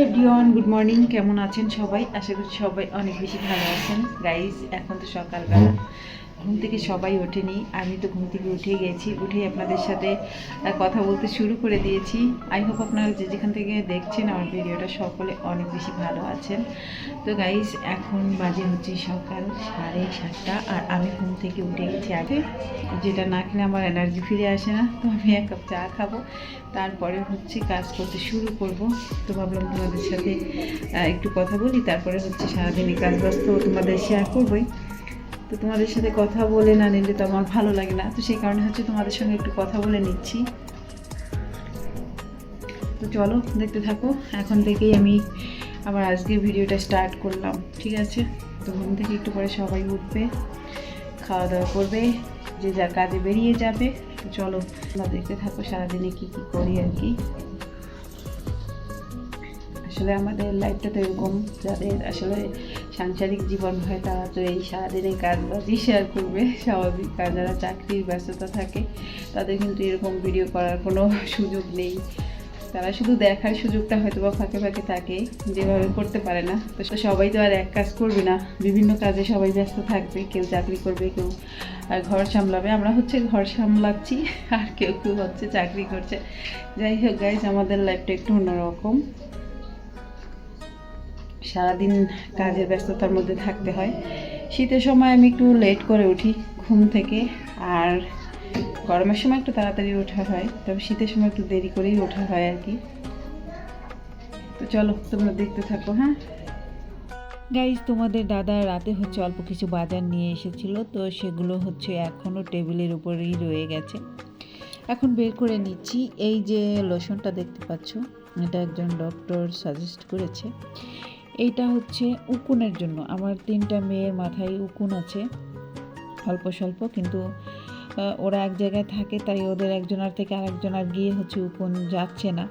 Everyone, good morning. কেমন আছেন সবাই? আশা করছি সবাই অনেক বেশি ভালো আছেন। গাইস, এখন তো সকালবেলা, ঘুম থেকে সবাই ওঠেনি, আমি তো ঘুম থেকে উঠে গেছি। উঠেই আপনাদের সাথে কথা বলতে শুরু করে দিয়েছি। আই হোপ আপনারা যে যেখান থেকে দেখছেন আমার ভিডিওটা সকলে অনেক বেশি ভালো আছেন। তো গাইস, এখন বাজে হচ্ছে সকাল 7:30, আর আমি ঘুম থেকে উঠে গেছি আগে। যেটা না খেলে আমার এনার্জি ফিরে আসে না। তো আমি এক কাপ চা খাবো, তারপরে হচ্ছে কাজ করতে শুরু করব। তো ভাবলাম তোমাদের সাথে একটু কথা বলি, তারপরে হচ্ছে সারাদিনই কাজ ব্যস্ত তোমাদের শেয়ার করবোই। তো তোমাদের সাথে কথা বলে না নিলে তো আমার ভালো লাগে না, তো সেই কারণে হচ্ছে তোমাদের সঙ্গে একটু কথা বলে নিচ্ছি। তো চলো দেখতে থাকো। এখন থেকেই আমি আবার আজকের ভিডিওটা স্টার্ট করলাম, ঠিক আছে? তো ঘুম থেকে একটু পরে সবাই উঠবে, খাওয়া দাওয়া করবে, যে যার কাজে বেরিয়ে যাবে। তো চলো তোমরা দেখতে থাকো সারাদিনে কি কি করি আর কি। আসলে আমাদের লাইফটা তো এরকম, যাদের আসলে সাংসারিক জীবন হয় তারা তো এই সারাদিনে কাজ বাজই শেয়ার করবে, স্বাভাবিক। আর যারা চাকরির ব্যস্ততা থাকে তাদের কিন্তু এরকম ভিডিও করার কোনো সুযোগ নেই। তারা শুধু দেখার সুযোগটা হয়তো বা ফাঁকে ফাঁকে থাকে, যেভাবে করতে পারে না। তো সবাই তো আর এক কাজ করবে না, বিভিন্ন কাজে সবাই ব্যস্ত থাকবে। কেউ চাকরি করবে, কেউ ঘর সামলাবে। আমরা হচ্ছে ঘর সামলাচ্ছি, আর কেউ কেউ হচ্ছে চাকরি করছে। যাই হোক গাইজ, আমাদের লাইফটা একটু অন্যরকম। সারাদিন কাজের ব্যস্ততার মধ্যে থাকতে হয়। শীতের সময় আমি একটু লেট করে উঠি ঘুম থেকে, আর গরমের সময় একটু তাড়াতাড়ি ওঠা হয়, তবে শীতের সময় একটু দেরি করেই ওঠা হয় আর কি। তো চলো তোমরা দেখতে থাকো। হ্যাঁ গাইজ, তোমাদের দাদা রাতে হচ্ছে অল্প কিছু বাজার নিয়ে এসেছিল, তো সেগুলো হচ্ছে এখনও টেবিলের উপরেই রয়ে গেছে। এখন বের করে নিচ্ছি। এই যে লোশনটা দেখতে পাচ্ছ, এটা একজন ডক্টর সাজেস্ট করেছে। এইটা হচ্ছে উকুনের জন্য। আমার 3টা মেয়ের মাথায় উকুন আছে অল্প স্বল্প, কিন্তু ওরা এক জায়গায় থাকে, তাই ওদের একজনের থেকে আরেকজনের গিয়ে হচ্ছে উকুন যাচ্ছে না।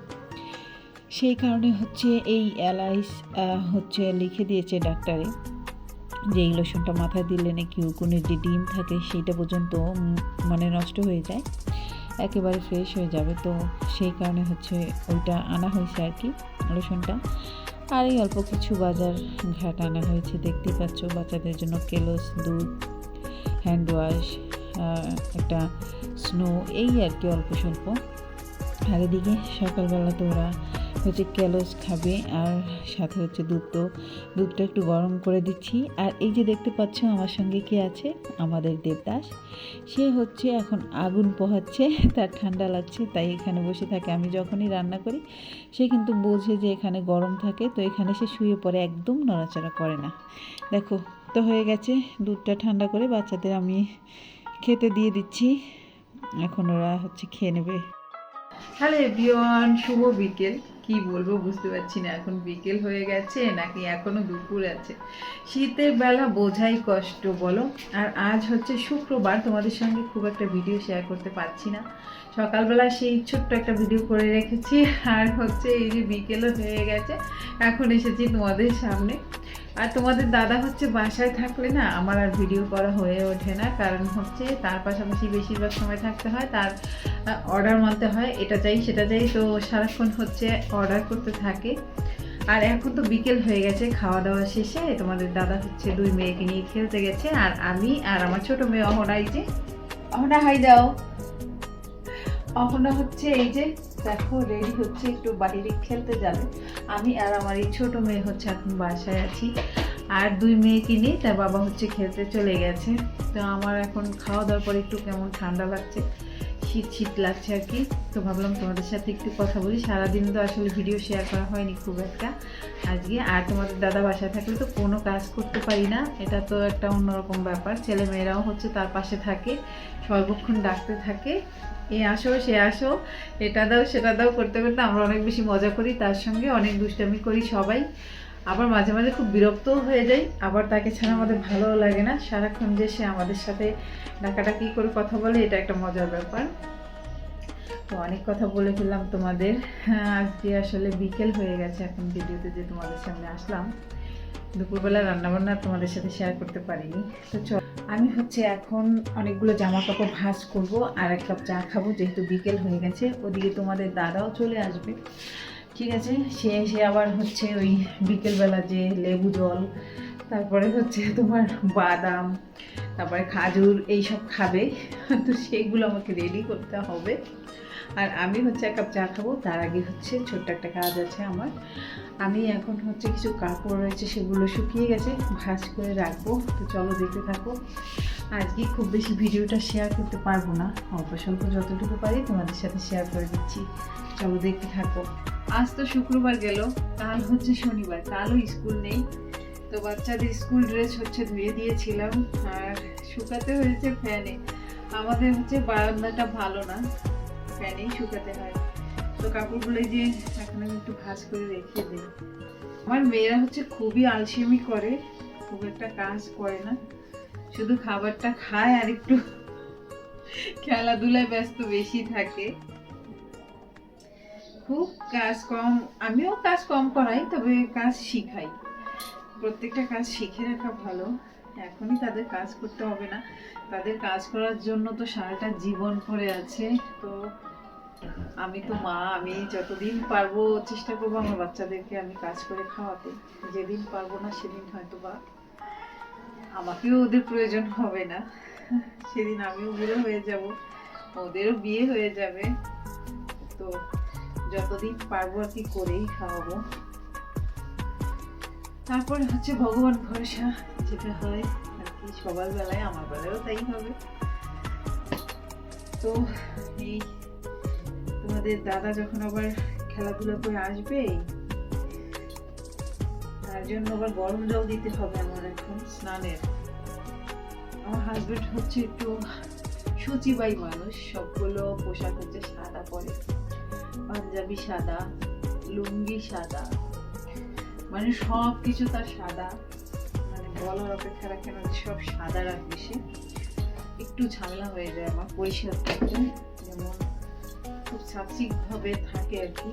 সেই কারণে হচ্ছে এই অ্যালাইস হচ্ছে লিখে দিয়েছে ডাক্তারে, যে এই লোশনটা মাথায় দিলে নাকি উকুনের যে ডিম থাকে সেটা পর্যন্ত মানে নষ্ট হয়ে যায়, একেবারে ফ্রেশ হয়ে যাবে। তো সেই কারণে হচ্ছে ওইটা আনা হয়েছে আর কি, লোশনটা। আর এই অল্প কিছু বাজার ঘাট আনা হয়েছে, দেখতেই পাচ্ছ। বাচ্চাদের জন্য কেলস, দুধ, হ্যান্ড ওয়াশ, একটা স্নো, এই আর কি অল্প স্বল্প। আর এদিকে সকালবেলা তো ওরা হচ্ছে কেলস খাবে, আর সাথে হচ্ছে দুধটা একটু গরম করে দিচ্ছি। আর এই যে দেখতে পাচ্ছ আমার সঙ্গে কে আছে, আমাদের দেবদাস। সে হচ্ছে এখন আগুন পোহাচ্ছে, তার ঠান্ডা লাগছে, তাই এখানে বসে থাকে। আমি যখনই রান্না করি সে কিন্তু বোঝে যে এখানে গরম থাকে, তো এখানে সে শুয়ে পড়ে, একদম নড়াচড়া করে না। দেখো তো হয়ে গেছে, দুধটা ঠান্ডা করে বাচ্চাদের আমি খেতে দিয়ে দিচ্ছি। এখন ওরা হচ্ছে খেয়ে নেবে। হ্যালো এভরিওয়ান, শুভ বিকেল। কি বলবো বুঝতে পারছি না, এখন বিকেল হয়ে গেছে নাকি এখনো দুপুর আছে। শীতের বেলা বোঝাই কষ্ট, বলো। আর আজ হচ্ছে শুক্রবার, তোমাদের সঙ্গে খুব একটা ভিডিও শেয়ার করতে পারছি না। সকালবেলা সেই ছোট্ট একটা ভিডিও করে রেখেছি, আর হচ্ছে এই যে বিকেলও হয়ে গেছে, এখন এসেছি তোমাদের সামনে। আর তোমাদের দাদা হচ্ছে বাসায় থাকলে না আমার আর ভিডিও করা হয়ে ওঠে না, কারণ হচ্ছে তার পাশাপাশি বেশিরভাগ সময় থাকতে হয়, তার অর্ডার মানতে হয়, এটা চাই সেটা চাই, তো সারাক্ষণ হচ্ছে অর্ডার করতে থাকে। আর এখন তো বিকেল হয়ে গেছে, খাওয়া দাওয়া শেষে তোমাদের দাদা হচ্ছে 2 মেয়েকে নিয়ে খেলতে গেছে, আর আমি আর আমার ছোট মেয়ে অহনা, এই যে অহনা হাই দাও। অহনা হচ্ছে এই যে দেখো রেডি হচ্ছে, একটু বাইরে খেলতে যাবে। আমি আর আমার এই ছোট মেয়ে হচ্ছে এখন বাসায় আছি, আর 2 মেয়েকে নিয়ে তার বাবা হচ্ছে খেলতে চলে গেছে। তো আমার এখন খাওয়া দাওয়ার পরে একটু কেমন ঠান্ডা লাগছে, শীত শীত লাগছে আর কি। তো ভাবলাম তোমাদের সাথে একটু কথা বলি। সারাদিন তো আসলে ভিডিও শেয়ার করা হয়নি খুব একটা আজকে। আর তোমাদের দাদা বাসায় থাকলে তো কোনো কাজ করতে পারি না, এটা তো একটা অন্যরকম ব্যাপার। ছেলে মেয়েরাও হচ্ছে তার পাশে থাকে, সর্বক্ষণ ডাকতে থাকে, এ আসো সে আসো, এটা দাও সেটা দাও করতে করতে আমরা অনেক বেশি মজা করি, তার সঙ্গে অনেক দুষ্টামি করি সবাই। আবার মাঝে মাঝে খুব বিরক্তও হয়ে যায়, আবার তাকে ছাড়া আমাদের ভালোও লাগে না। সারাক্ষণ যে সে আমাদের সাথে ডাকাডাকি করে কথা বলে, এটা একটা মজার ব্যাপার। তো অনেক কথা বলে ফেললাম তোমাদের। আজকে আসলে বিকেল হয়ে গেছে এখন ভিডিওতে যে তোমাদের সামনে আসলাম। দুপুরবেলা রান্নাবান্না তোমাদের সাথে শেয়ার করতে পারিনি। তো চল, আমি হচ্ছে এখন অনেকগুলো জামা কাপড় ভাঁজ করবো, আর 1 কাপ চা খাবো, যেহেতু বিকেল হয়ে গেছে। ওদিকে তোমাদের দাদাও চলে আসবে। ঠিক আছে, সে এসে আবার হচ্ছে ওই বিকেলবেলা যে লেবু জল, তারপরে হচ্ছে তোমার বাদাম, তারপরে খাজুর এইসব খাবে। তো সেইগুলো আমাকে রেডি করতে হবে। আর আমি হচ্ছে এক কাপ চা খাবো। তার আগে হচ্ছে ছোট্ট একটা কাজ আছে আমার। আমি এখন হচ্ছে কিছু কাপড় রয়েছে, সেগুলো শুকিয়ে গেছে, ভাঁজ করে রাখবো। তো চলো দেখতে থাকো। আজকে খুব বেশি ভিডিওটা শেয়ার করতে পারবো না, অল্প স্বল্প যতটুকু পারি তোমাদের সাথে শেয়ার করে দিচ্ছি। চলো দেখতে থাকো। আজ তো শুক্রবার গেল, কাল হচ্ছে শনিবার, কালও স্কুল নেই। তো বাচ্চাদের স্কুল ড্রেস হচ্ছে ধুয়ে দিয়েছিলাম, আর শুকাতে হয়েছে ফ্যানে। আমাদের হচ্ছে বারান্দাটা ভালো না, ফ্যানেই শুকাতে হয়। তো কাপড়গুলো যে এখন আমি একটু ভাঁজ করে রেখে দিই। আমার মেয়েরা হচ্ছে খুবই আলসেমি করে, খুব একটা কাজ করে না, শুধু খাবারটা খায় আর একটু খেলাধুলায় ব্যস্ত বেশি থাকে। খুব কাজ কম, আমিও কাজ কম করাই, তবে কাজ শিখাই। প্রত্যেকটা কাজ শিখে রাখা ভালো, এখনই তাদের কাজ করতে হবে না। তাদের কাজ করার জন্য তো সারাটা জীবন পড়ে আছে। তো আমি তো মা, আমি যতদিন পারবো চেষ্টা করবো আমার বাচ্চাদেরকে আমি কাজ করে খাওয়াতে। যেদিন পারবো না সেদিন হয়তো বা আমাকেও ওদের প্রয়োজন হবে না, সেদিন আমিও বুড়ো হয়ে যাব, ওদেরও বিয়ে হয়ে যাবে। তো যতদিন পারবো আর কি করেই খাওয়াবো। তারপরে হচ্ছে ভগবান ভরসা, যেটা হয় আর কি সবার বেলায়, আমার বেলায়ও তাই হবে। তো এই তোমাদের দাদা যখন আবার খেলাধুলা করে আসবে, তার জন্য আবার গরম জল দিতে হবে আমার এখন স্নানের। আমার হাজবেন্ড হচ্ছে একটু সূচিবাই মানুষ, সবগুলো পোশাক হচ্ছে সাদা পরে, পাঞ্জাবি সাদা, লুঙ্গি সাদা, মানে সব কিছু তার সাদা, মানে বলার অপেক্ষা রাখে না, সব সাদা রাখবে সে। একটু ঝামেলা হয়ে যায় আমার পরিষ্কার করতে, যেমন খুব সাপসিক ভাবে থাকে আর কি।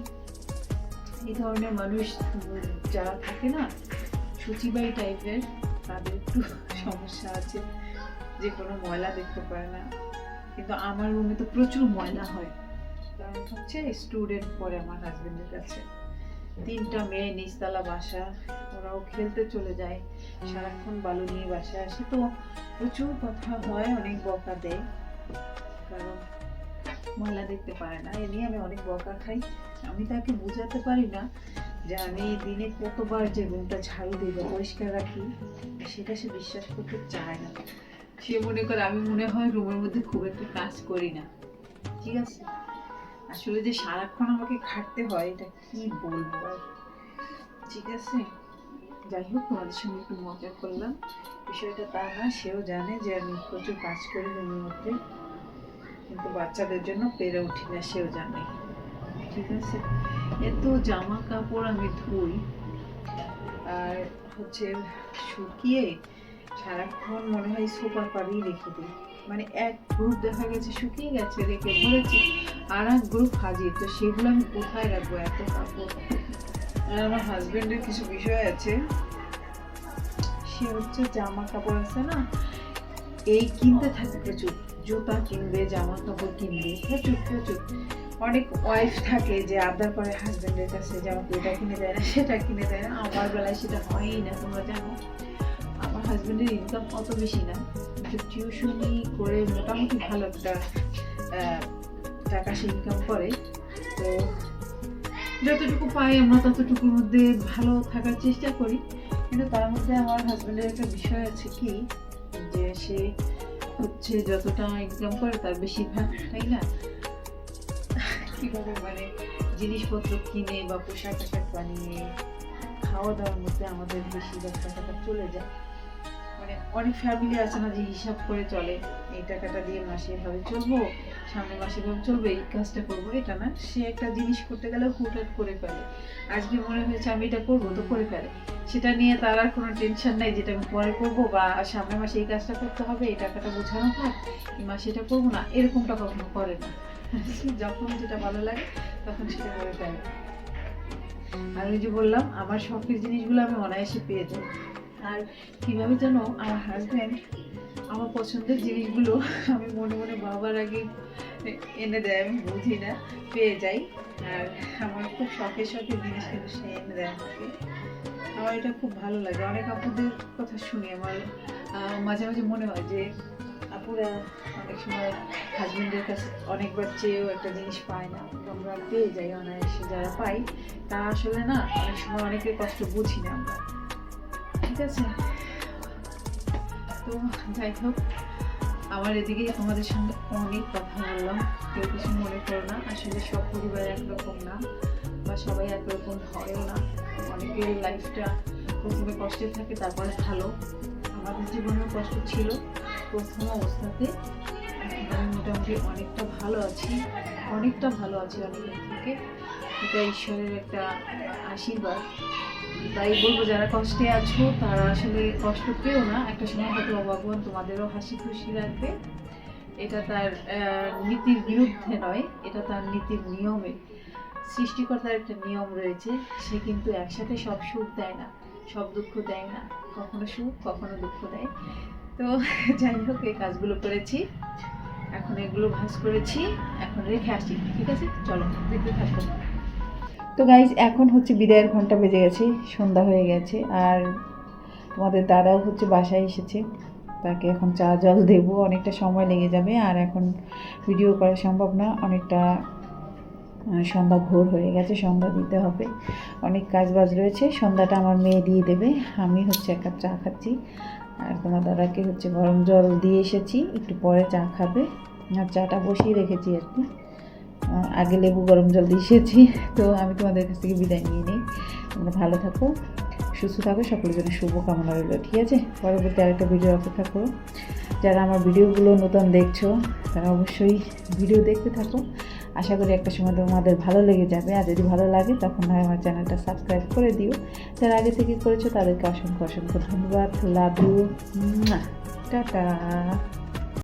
এই ধরনের মানুষ যারা থাকে না, সূচিবাই টাইপের, তাদের একটু সমস্যা আছে, যে কোনো ময়লা দেখতে পারে না। কিন্তু আমার রুমে তো প্রচুর ময়লা হয়, কারণ হচ্ছে স্টুডেন্ট পড়ে আমার হাজবেন্ডের কাছে, 3টা মেয়ে, নিচতলা বাসা, ওরাও খেলতে চলে যায়, সারাক্ষণ বালু নিয়ে বাসায় আসে। তো প্রচুর কথা হয়, অনেক বকা দেয়, কারণ ময়লা দেখতে পারে না। এ নিয়ে আমি অনেক বকা খাই। আমি তাকে বোঝাতে পারি না যে আমি দিনে কতবার যে রুমটা ঝাড়ু দিই বা পরিষ্কার রাখি, সেটা সে বিশ্বাস করতে চায় না। সে মনে করে আমি মনে হয় রুমের মধ্যে খুব একটা কাজ করি না। ঠিক আছে, আসলে যে সারাক্ষণ আমাকে খাটতে হয় এটা কি বলবো আর। ঠিক আছে, যাই হোক, তোমাদের সঙ্গে একটু মজা করলাম। বিষয়টা তা না, সেও জানে যে আমি প্রচুর কাজ করি রুমের মধ্যে, কিন্তু বাচ্চাদের জন্য পেরে উঠি না, সেও জানে। ঠিক আছে, এত জামা কাপড় আমি ধুই আর হচ্ছে শুকিয়ে সারাক্ষণ মনে হয় সোফার পাড়েই রেখে দিই। মানে এক গ্রুপ দেখা গেছে শুকিয়ে গেছে, রেখে ধরেছি, আর এক গ্রুপ হাজির। তো সেগুলো আমি কোথায় রাখবো এত কাপড়? আর আমার হাজবেন্ডের কিছু বিষয় আছে, সে হচ্ছে জামা কাপড় আছে না, এই কিনতে থাকে প্রচুর, জুতা কিনবে, জামা কাপড় কিনবে, প্রচুর প্রচুর। অনেক ওয়াইফ থাকে যে আবদার করে হাজবেন্ডের কাছে যে আমাকে এটা কিনে দেয় না, সেটা কিনে দেয় না। আমার বেলায় সেটা হয়ই না, তোমরা জানো। আমার হাজবেন্ডের ইনকাম অত বেশি না, কিন্তু টিউশনি করে মোটামুটি ভালো একটা টাকা সে ইনকাম করে। তো যতটুকু পাই আমরা ততটুকুর মধ্যে ভালো থাকার চেষ্টা করি। কিন্তু তার মধ্যে আমার হাজবেন্ডের একটা বিষয় আছে কি, যে সে হচ্ছে যতটা ইনকাম করে তার বেশিরভাগ, তাই না, কিভাবে মানে জিনিসপত্র কিনে বা পোশাক আশাক বানিয়ে খাওয়া দাওয়ার মধ্যে আমাদের বেশিরভাগ টাকাটা চলে যায়। মানে অনেক ফ্যামিলি আছে না যে হিসাব করে চলে, এই টাকাটা দিয়ে মাসে এভাবে চলবো, সামনের মাসে এভাবে চলবে, এই কাজটা করবো, এটা না। সে একটা জিনিস করতে গেলে হুটহাট করে ফেলে, আজকে মনে হয়েছে আমি এটা করবো, তো করে ফেলে। সেটা নিয়ে তার আর কোনো টেনশন নাই যেটা আমি পরে করবো, বা সামনের মাসে এই কাজটা করতে হবে, এই টাকাটা বোঝানো থাক, এই মাসে এটা করবো না, এরকমটা কখনো করে না। যখন যেটা ভালো লাগে তখন সেটা করে ফেলে। আর ওই যে বললাম, আমার শখের জিনিসগুলো আমি অনায়াসে পেয়ে যাই। আর কিভাবে যেন আমার হাজব্যান্ড আমার পছন্দের জিনিসগুলো আমি মনে মনে বাবার আগে এনে দেয়, আমি বুঝি না, পেয়ে যাই। আর আমার খুব শখের জিনিস কিন্তু সে এনে দেয় আমাকে। আমার এটা খুব ভালো লাগে। অনেক আপুদের কথা শুনি, আমার মাঝে মাঝে মনে হয় যে আপুরা অনেক সময় হাজবেন্ডের কাছে অনেকবার চেয়েও একটা জিনিস পায় না, আমরা পেয়ে যাই অনায়াসে। যারা পাই তারা আসলে না অনেক সময় অনেকের কষ্ট বুঝি না আমরা। ঠিক আছে, তো যাই হোক, আমার এদিকে তোমাদের সঙ্গে অনেক কথা বললাম, কেউ কিছু মনে করো না। আসলে সব পরিবার একরকম না, বা সবাই একরকম হয়ও না। অনেকের লাইফটা প্রথমে কষ্টে থাকে, তারপরে ভালো। আমাদের জীবনেও কষ্ট ছিল প্রথম অবস্থাতে, এখন আমি মোটামুটি অনেকটা ভালো আছি অনেকদিন থেকে। এটা ঈশ্বরের একটা আশীর্বাদ। তাই বলবো, যারা কষ্টে আছো তারা আসলে কষ্ট পেও না। একটা সময় হয়তো ভগবান তোমাদেরও হাসি খুশি রাখবে। এটা তার নীতির বিরুদ্ধে নয়, এটা তার নীতির নিয়মে। সৃষ্টিকর্তার একটা নিয়ম রয়েছে, সে কিন্তু একসাথে সব সুখ দেয় না, সব দুঃখ দেয় না, কখনো সুখ কখনো দুঃখ দেয়। তো যাই হোক, এই কাজগুলো করেছি, এখন এগুলো ভাঁজ করেছি, এখন রেখে আসি। ঠিক আছে, চলো দেখতে থাকো। তো গাইজ, এখন হচ্ছে বিদায়ের ঘন্টা বেজে গেছে, সন্ধ্যা হয়ে গেছে। আর তোমাদের দাদাও হচ্ছে বাসায় এসেছে, তাকে এখন চা জল দেবো, অনেকটা সময় লেগে যাবে। আর এখন ভিডিও করা সম্ভব না, অনেকটা সন্ধ্যা ভোর হয়ে গেছে, সন্ধ্যা দিতে হবে, অনেক কাজ বাজ রয়েছে। সন্ধ্যাটা আমার মেয়ে দিয়ে দেবে, আমি হচ্ছে এক কাপ চা খাচ্ছি। আর তোমার দাদাকে হচ্ছে গরম জল দিয়ে এসেছি, একটু পরে চা খাবে। আর চাটা বসিয়ে রেখেছি আর কি, আগে লেবু গরম জল দিয়ে এসেছি। তো আমি তোমাদের কাছ থেকে বিদায় নিয়ে নিই। তোমরা ভালো থাকো, সুস্থ থাকো, সকলের জন্য শুভ কামনা রইল। ঠিক আছে, পরবর্তী আরেকটা ভিডিও অপেক্ষা করো। যারা আমার ভিডিওগুলো নতুন দেখছো তারা অবশ্যই ভিডিও দেখতে থাকো, আশা করি একটা সময় তোমাদের ভালো লেগে যাবে। আর যদি ভালো লাগে তখন হয় আমার চ্যানেলটা সাবস্ক্রাইব করে দিও। যারা আগে থেকে করেছো তাদেরকে অসংখ্য অসংখ্য ধন্যবাদ। Love you, tata.